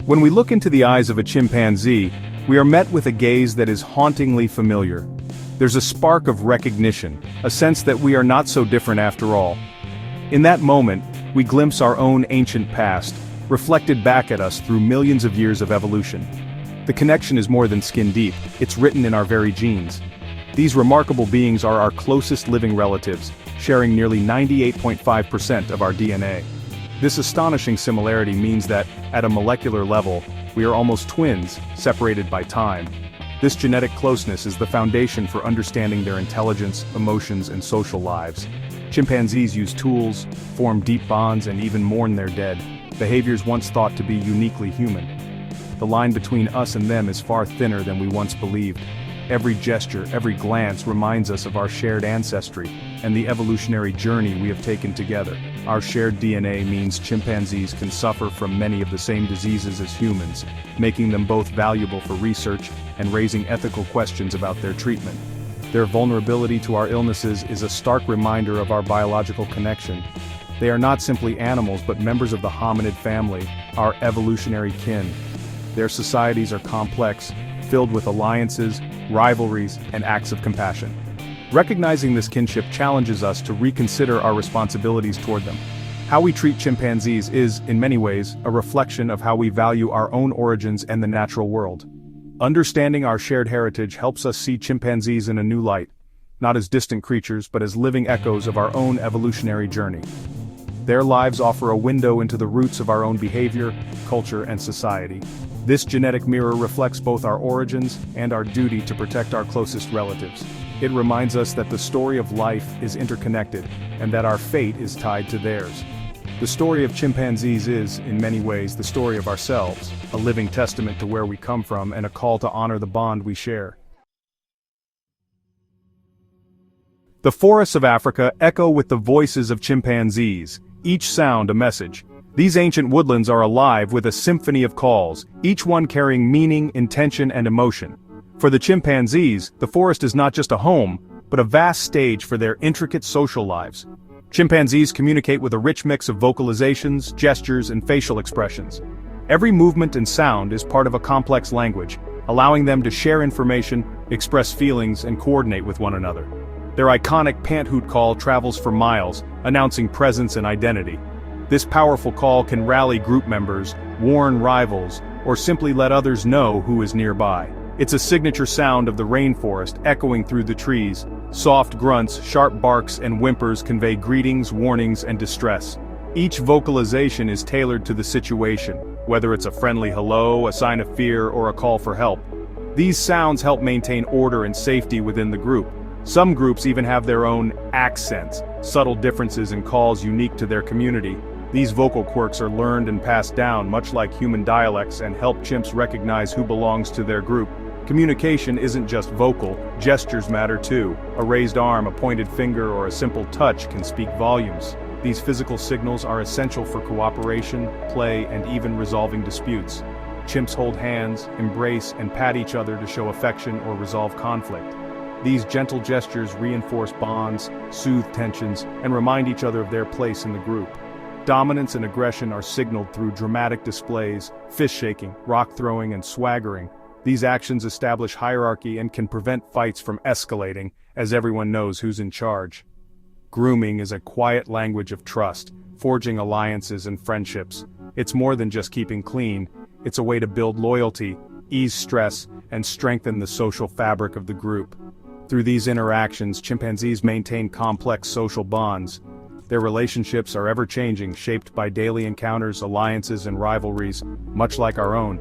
When we look into the eyes of a chimpanzee, we are met with a gaze that is hauntingly familiar. There's a spark of recognition, a sense that we are not so different after all. In that moment, we glimpse our own ancient past, reflected back at us through millions of years of evolution. The connection is more than skin deep, it's written in our very genes. These remarkable beings are our closest living relatives, sharing nearly 98.5% of our DNA. This astonishing similarity means that, at a molecular level, we are almost twins, separated by time. This genetic closeness is the foundation for understanding their intelligence, emotions, and social lives. Chimpanzees use tools, form deep bonds, and even mourn their dead, behaviors once thought to be uniquely human. The line between us and them is far thinner than we once believed. Every gesture, every glance reminds us of our shared ancestry and the evolutionary journey we have taken together. Our shared DNA means chimpanzees can suffer from many of the same diseases as humans, making them both valuable for research and raising ethical questions about their treatment. Their vulnerability to our illnesses is a stark reminder of our biological connection. They are not simply animals but members of the hominid family, our evolutionary kin. Their societies are complex, filled with alliances, rivalries, and acts of compassion. Recognizing this kinship challenges us to reconsider our responsibilities toward them. How we treat chimpanzees is, in many ways, a reflection of how we value our own origins and the natural world. Understanding our shared heritage helps us see chimpanzees in a new light, not as distant creatures but as living echoes of our own evolutionary journey. Their lives offer a window into the roots of our own behavior, culture, and society. This genetic mirror reflects both our origins and our duty to protect our closest relatives. It reminds us that the story of life is interconnected, and that our fate is tied to theirs. The story of chimpanzees is, in many ways, the story of ourselves, a living testament to where we come from and a call to honor the bond we share. The forests of Africa echo with the voices of chimpanzees, each sound a message. These ancient woodlands are alive with a symphony of calls, each one carrying meaning, intention, and emotion. For the chimpanzees, the forest is not just a home, but a vast stage for their intricate social lives. Chimpanzees communicate with a rich mix of vocalizations, gestures, and facial expressions. Every movement and sound is part of a complex language, allowing them to share information, express feelings, and coordinate with one another. Their iconic pant hoot call travels for miles, announcing presence and identity. This powerful call can rally group members, warn rivals, or simply let others know who is nearby. It's a signature sound of the rainforest echoing through the trees. Soft grunts, sharp barks, and whimpers convey greetings, warnings, and distress. Each vocalization is tailored to the situation, whether it's a friendly hello, a sign of fear, or a call for help. These sounds help maintain order and safety within the group. Some groups even have their own accents, subtle differences in calls unique to their community. These vocal quirks are learned and passed down, much like human dialects, and help chimps recognize who belongs to their group. Communication isn't just vocal, gestures matter too. A raised arm, a pointed finger, or a simple touch can speak volumes. These physical signals are essential for cooperation, play, and even resolving disputes. Chimps hold hands, embrace, and pat each other to show affection or resolve conflict. These gentle gestures reinforce bonds, soothe tensions, and remind each other of their place in the group. Dominance and aggression are signaled through dramatic displays, fist shaking, rock throwing, and swaggering. These actions establish hierarchy and can prevent fights from escalating, as everyone knows who's in charge. Grooming is a quiet language of trust, forging alliances and friendships. It's more than just keeping clean, it's a way to build loyalty, ease stress, and strengthen the social fabric of the group. Through these interactions, chimpanzees maintain complex social bonds. Their relationships are ever-changing, shaped by daily encounters, alliances, and rivalries, much like our own.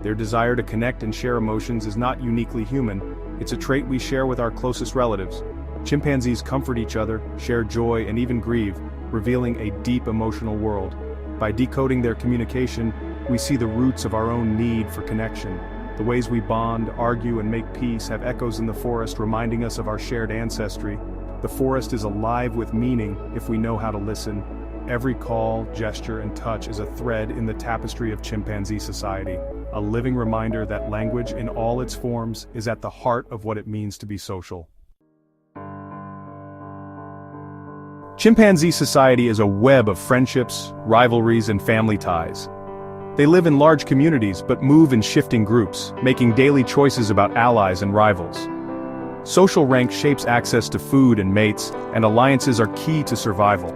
Their desire to connect and share emotions is not uniquely human, it's a trait we share with our closest relatives. Chimpanzees comfort each other, share joy, and even grieve, revealing a deep emotional world. By decoding their communication, we see the roots of our own need for connection. The ways we bond, argue, and make peace have echoes in the forest, reminding us of our shared ancestry. The forest is alive with meaning if we know how to listen. Every call, gesture, and touch is a thread in the tapestry of chimpanzee society, a living reminder that language in all its forms is at the heart of what it means to be social. Chimpanzee society is a web of friendships, rivalries, and family ties. They live in large communities but move in shifting groups, making daily choices about allies and rivals. Social rank shapes access to food and mates, and alliances are key to survival.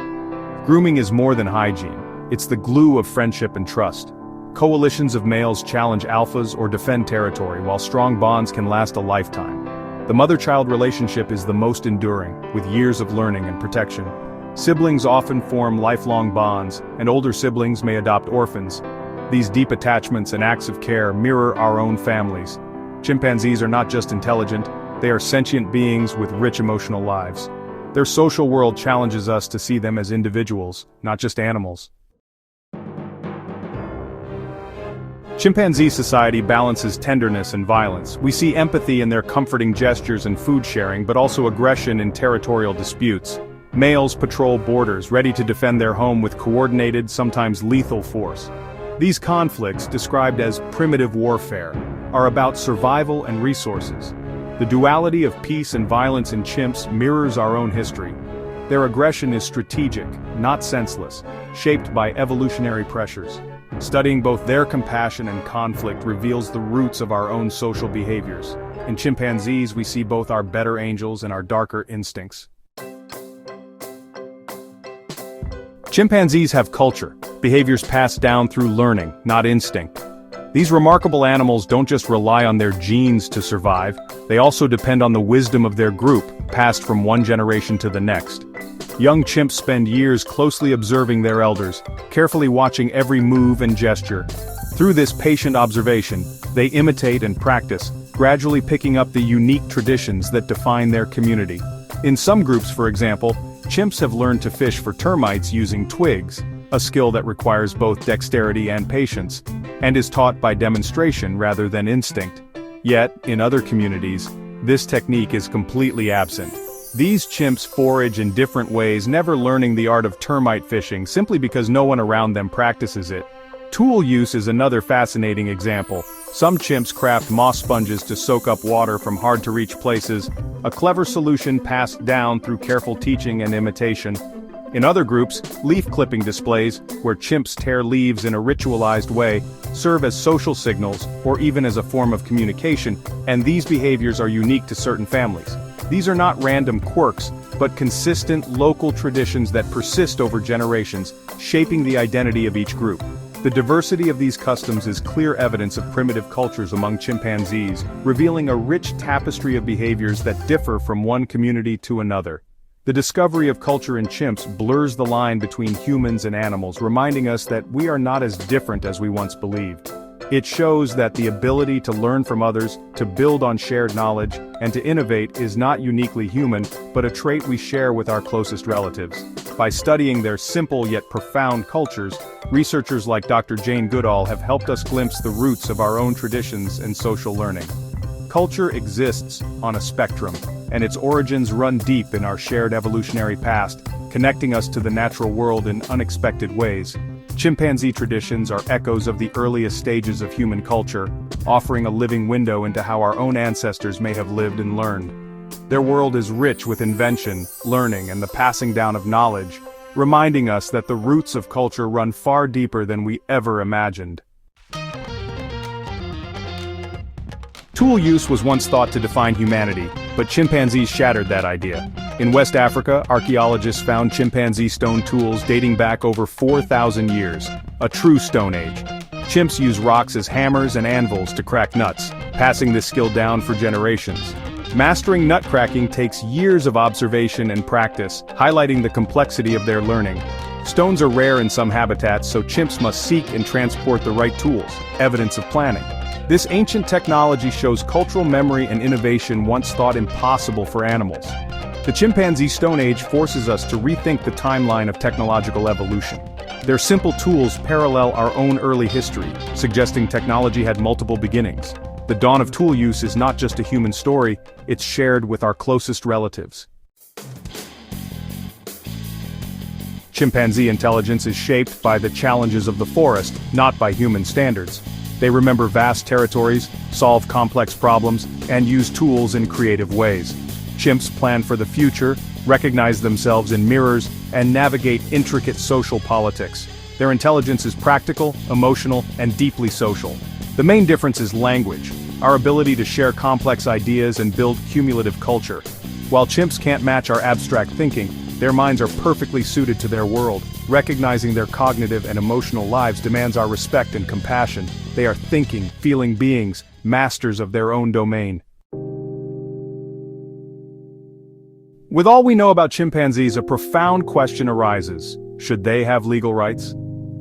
Grooming is more than hygiene, it's the glue of friendship and trust. Coalitions of males challenge alphas or defend territory, while strong bonds can last a lifetime. The mother-child relationship is the most enduring, with years of learning and protection. Siblings often form lifelong bonds, and older siblings may adopt orphans. These deep attachments and acts of care mirror our own families. Chimpanzees are not just intelligent, they are sentient beings with rich emotional lives. Their social world challenges us to see them as individuals, not just animals. Chimpanzee society balances tenderness and violence. We see empathy in their comforting gestures and food sharing, but also aggression in territorial disputes. Males patrol borders, ready to defend their home with coordinated, sometimes lethal force. These conflicts, described as primitive warfare, are about survival and resources. The duality of peace and violence in chimps mirrors our own history. Their aggression is strategic, not senseless, shaped by evolutionary pressures. Studying both their compassion and conflict reveals the roots of our own social behaviors. In chimpanzees, we see both our better angels and our darker instincts. Chimpanzees have culture, behaviors passed down through learning, not instinct. These remarkable animals don't just rely on their genes to survive, they also depend on the wisdom of their group, passed from one generation to the next. Young chimps spend years closely observing their elders, carefully watching every move and gesture. Through this patient observation, they imitate and practice, gradually picking up the unique traditions that define their community. In some groups, for example, chimps have learned to fish for termites using twigs, a skill that requires both dexterity and patience, and is taught by demonstration rather than instinct. Yet, in other communities, this technique is completely absent. These chimps forage in different ways, never learning the art of termite fishing simply because no one around them practices it. Tool use is another fascinating example. Some chimps craft moss sponges to soak up water from hard-to-reach places, a clever solution passed down through careful teaching and imitation. In other groups, leaf clipping displays, where chimps tear leaves in a ritualized way, serve as social signals or even as a form of communication, and these behaviors are unique to certain families. These are not random quirks, but consistent local traditions that persist over generations, shaping the identity of each group. The diversity of these customs is clear evidence of primitive cultures among chimpanzees, revealing a rich tapestry of behaviors that differ from one community to another. The discovery of culture in chimps blurs the line between humans and animals, reminding us that we are not as different as we once believed. It shows that the ability to learn from others, to build on shared knowledge, and to innovate is not uniquely human, but a trait we share with our closest relatives. By studying their simple yet profound cultures, researchers like Dr. Jane Goodall have helped us glimpse the roots of our own traditions and social learning. Culture exists on a spectrum, and its origins run deep in our shared evolutionary past, connecting us to the natural world in unexpected ways. Chimpanzee traditions are echoes of the earliest stages of human culture, offering a living window into how our own ancestors may have lived and learned. Their world is rich with invention, learning, and the passing down of knowledge, reminding us that the roots of culture run far deeper than we ever imagined. Tool use was once thought to define humanity, but chimpanzees shattered that idea. In West Africa, archaeologists found chimpanzee stone tools dating back over 4,000 years, a true Stone Age. Chimps use rocks as hammers and anvils to crack nuts, passing this skill down for generations. Mastering nut cracking takes years of observation and practice, highlighting the complexity of their learning. Stones are rare in some habitats, so chimps must seek and transport the right tools, evidence of planning. This ancient technology shows cultural memory and innovation once thought impossible for animals. The chimpanzee Stone Age forces us to rethink the timeline of technological evolution. Their simple tools parallel our own early history, suggesting technology had multiple beginnings. The dawn of tool use is not just a human story, it's shared with our closest relatives. Chimpanzee intelligence is shaped by the challenges of the forest, not by human standards. They remember vast territories, solve complex problems, and use tools in creative ways. Chimps plan for the future, recognize themselves in mirrors, and navigate intricate social politics. Their intelligence is practical, emotional, and deeply social. The main difference is language, our ability to share complex ideas and build cumulative culture. While chimps can't match our abstract thinking, their minds are perfectly suited to their world. Recognizing their cognitive and emotional lives demands our respect and compassion. They are thinking, feeling beings, masters of their own domain. With all we know about chimpanzees, a profound question arises. Should they have legal rights?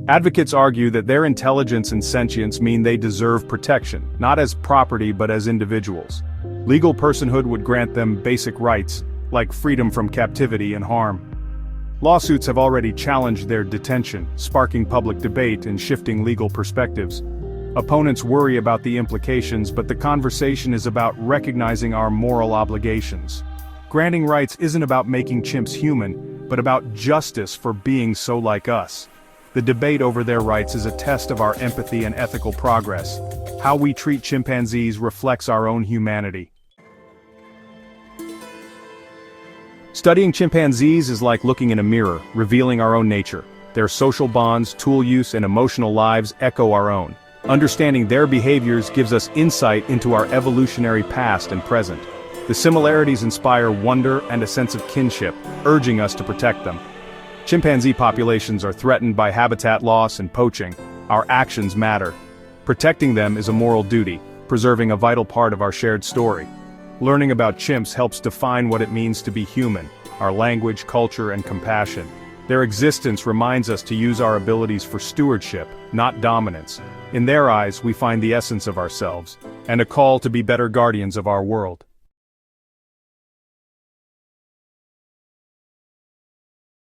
Advocates argue that their intelligence and sentience mean they deserve protection, not as property but as individuals. Legal personhood would grant them basic rights, like freedom from captivity and harm. Lawsuits have already challenged their detention, sparking public debate and shifting legal perspectives. Opponents worry about the implications, but the conversation is about recognizing our moral obligations. Granting rights isn't about making chimps human, but about justice for being so like us. The debate over their rights is a test of our empathy and ethical progress. How we treat chimpanzees reflects our own humanity. Studying chimpanzees is like looking in a mirror, revealing our own nature. Their social bonds, tool use, and emotional lives echo our own. Understanding their behaviors gives us insight into our evolutionary past and present. The similarities inspire wonder and a sense of kinship, urging us to protect them. Chimpanzee populations are threatened by habitat loss and poaching. Our actions matter. Protecting them is a moral duty, preserving a vital part of our shared story. Learning about chimps helps define what it means to be human, our language, culture, and compassion. Their existence reminds us to use our abilities for stewardship, not dominance. In their eyes, we find the essence of ourselves, and a call to be better guardians of our world.